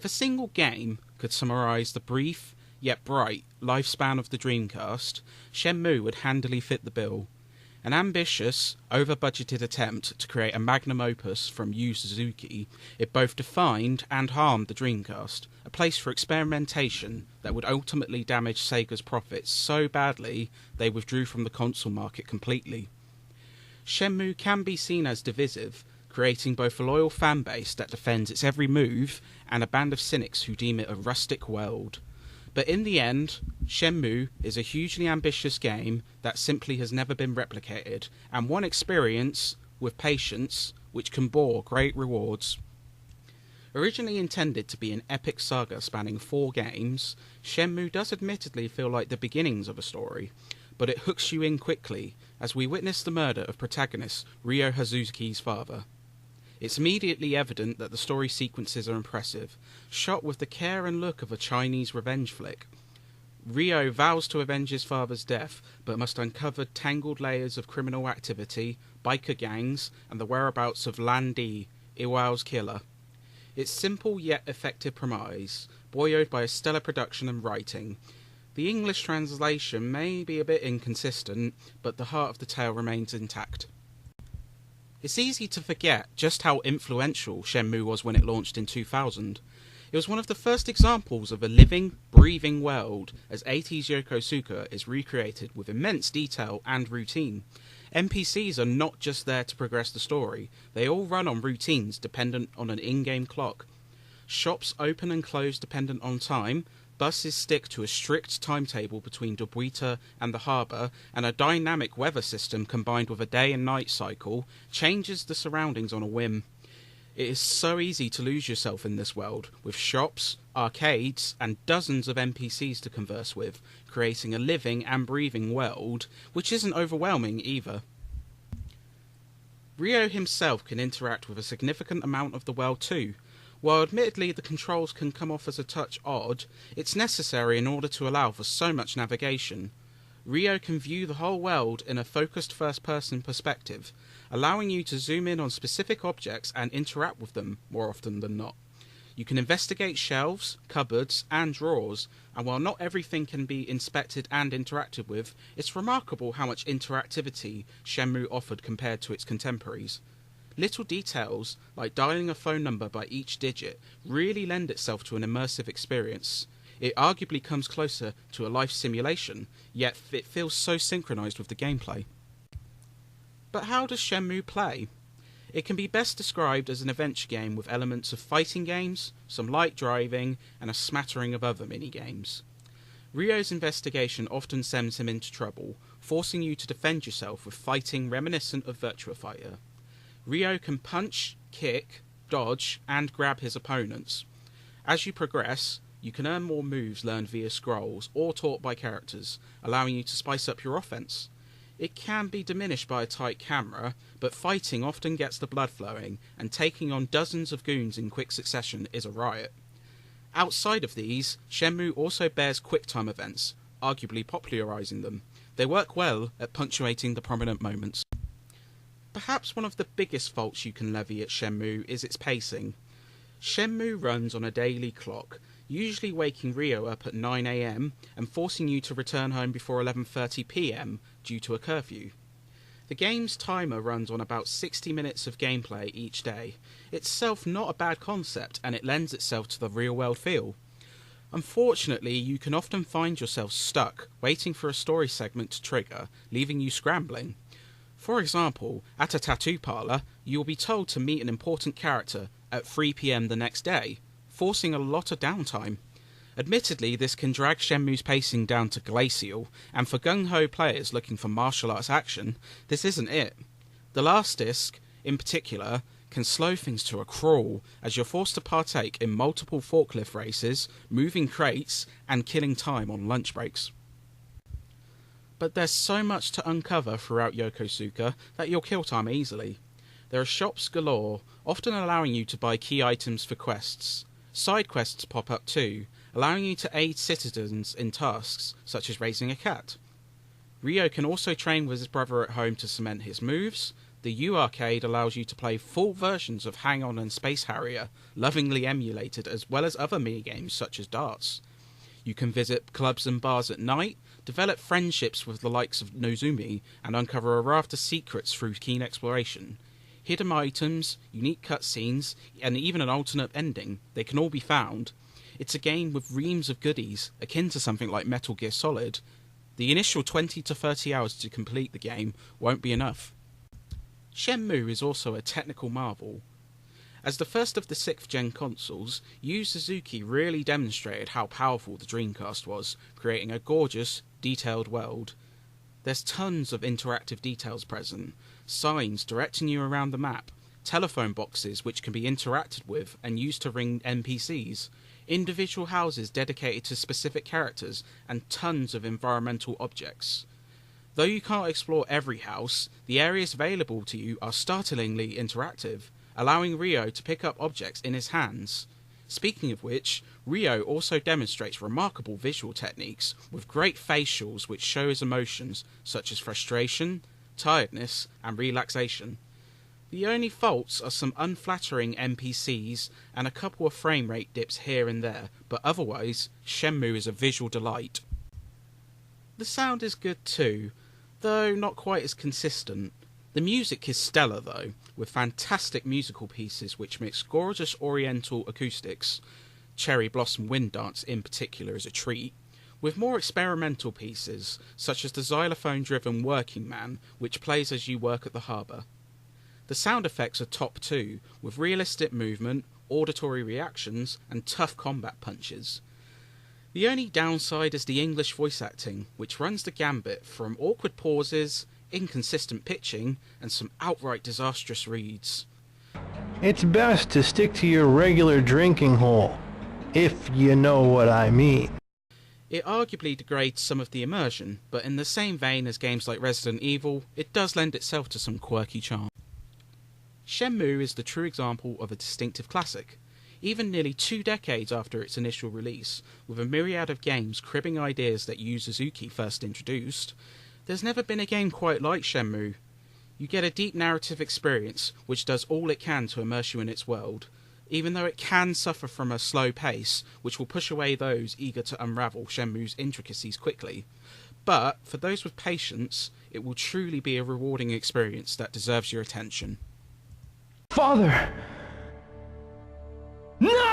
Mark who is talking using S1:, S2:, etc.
S1: If a single game could summarise the brief, yet bright, lifespan of the Dreamcast, Shenmue would handily fit the bill. An ambitious, over-budgeted attempt to create a magnum opus from Yu Suzuki, it both defined and harmed the Dreamcast, a place for experimentation that would ultimately damage Sega's profits so badly they withdrew from the console market completely. Shenmue can be seen as divisive, creating both a loyal fanbase that defends its every move and a band of cynics who deem it a rustic world. But in the end, Shenmue is a hugely ambitious game that simply has never been replicated, and one experience, with patience, which can bore great rewards. Originally intended to be an epic saga spanning 4 games, Shenmue does admittedly feel like the beginnings of a story, but it hooks you in quickly, as we witness the murder of protagonist Ryo Hazuki's father. It's immediately evident that the story sequences are impressive, shot with the care and look of a Chinese revenge flick. Ryo vows to avenge his father's death, but must uncover tangled layers of criminal activity, biker gangs, and the whereabouts of Lan Di, Iwao's killer. Its simple yet effective premise, buoyed by a stellar production and writing. The English translation may be a bit inconsistent, but the heart of the tale remains intact. It's easy to forget just how influential Shenmue was when it launched in 2000. It was one of the first examples of a living, breathing world, as 80s Yokosuka is recreated with immense detail and routine. NPCs are not just there to progress the story, they all run on routines dependent on an in-game clock. Shops open and close dependent on time, buses stick to a strict timetable between Dobuita and the harbour, and a dynamic weather system combined with a day and night cycle changes the surroundings on a whim. It is so easy to lose yourself in this world, with shops, arcades, and dozens of NPCs to converse with, creating a living and breathing world, which isn't overwhelming either. Ryo himself can interact with a significant amount of the world too. While admittedly the controls can come off as a touch odd, it's necessary in order to allow for so much navigation. Ryo can view the whole world in a focused first-person perspective, allowing you to zoom in on specific objects and interact with them more often than not. You can investigate shelves, cupboards, and drawers, and while not everything can be inspected and interacted with, it's remarkable how much interactivity Shenmue offered compared to its contemporaries. Little details, like dialing a phone number by each digit, really lend itself to an immersive experience. It arguably comes closer to a life simulation, yet it feels so synchronized with the gameplay. But how does Shenmue play? It can be best described as an adventure game with elements of fighting games, some light driving, and a smattering of other mini-games. Ryo's investigation often sends him into trouble, forcing you to defend yourself with fighting reminiscent of Virtua Fighter. Ryo can punch, kick, dodge, and grab his opponents. As you progress, you can earn more moves learned via scrolls or taught by characters, allowing you to spice up your offense. It can be diminished by a tight camera, but fighting often gets the blood flowing, and taking on dozens of goons in quick succession is a riot. Outside of these, Shenmue also bears QuickTime events, arguably popularising them. They work well at punctuating the prominent moments. Perhaps one of the biggest faults you can levy at Shenmue is its pacing. Shenmue runs on a daily clock, usually waking Ryo up at 9 AM and forcing you to return home before 11:30 PM due to a curfew. The game's timer runs on about 60 minutes of gameplay each day. Itself not a bad concept, and it lends itself to the real-world feel. Unfortunately, you can often find yourself stuck, waiting for a story segment to trigger, leaving you scrambling. For example, at a tattoo parlour, you will be told to meet an important character at 3 PM the next day, forcing a lot of downtime. Admittedly, this can drag Shenmue's pacing down to glacial, and for gung-ho players looking for martial arts action, this isn't it. The last disc, in particular, can slow things to a crawl, as you're forced to partake in multiple forklift races, moving crates, and killing time on lunch breaks. But there's so much to uncover throughout Yokosuka that you'll kill time easily. There are shops galore, often allowing you to buy key items for quests. Side quests pop up too, allowing you to aid citizens in tasks such as raising a cat. Ryo can also train with his brother at home to cement his moves. The U Arcade allows you to play full versions of Hang On and Space Harrier, lovingly emulated, as well as other minigames such as darts. You can visit clubs and bars at night, develop friendships with the likes of Nozumi, and uncover a raft of secrets through keen exploration. Hidden items, unique cutscenes, and even an alternate ending, they can all be found. It's a game with reams of goodies, akin to something like Metal Gear Solid. The initial 20 to 30 hours to complete the game won't be enough. Shenmue is also a technical marvel. As the first of the 6th gen consoles, Yu Suzuki really demonstrated how powerful the Dreamcast was, creating a gorgeous, detailed world. There's tons of interactive details present, signs directing you around the map, telephone boxes which can be interacted with and used to ring NPCs, individual houses dedicated to specific characters, and tons of environmental objects. Though you can't explore every house, the areas available to you are startlingly interactive, allowing Ryo to pick up objects in his hands. Speaking of which, Ryo also demonstrates remarkable visual techniques with great facials which show his emotions such as frustration, tiredness, and relaxation. The only faults are some unflattering NPCs and a couple of frame rate dips here and there, but otherwise, Shenmue is a visual delight. The sound is good too, though not quite as consistent. The music is stellar though, with fantastic musical pieces which mix gorgeous oriental acoustics, Cherry Blossom Wind Dance in particular is a treat, with more experimental pieces, such as the xylophone-driven Working Man, which plays as you work at the harbour. The sound effects are top too, with realistic movement, auditory reactions, and tough combat punches. The only downside is the English voice acting, which runs the gambit from awkward pauses, inconsistent pitching, and some outright disastrous reads.
S2: It's best to stick to your regular drinking hole, if you know what I mean.
S1: It arguably degrades some of the immersion, but in the same vein as games like Resident Evil, it does lend itself to some quirky charm. Shenmue is the true example of a distinctive classic. Even nearly 2 decades after its initial release, with a myriad of games cribbing ideas that Yu Suzuki first introduced, there's never been a game quite like Shenmue. You get a deep narrative experience which does all it can to immerse you in its world, even though it can suffer from a slow pace which will push away those eager to unravel Shenmue's intricacies quickly. But, for those with patience, it will truly be a rewarding experience that deserves your attention.
S2: Father! No!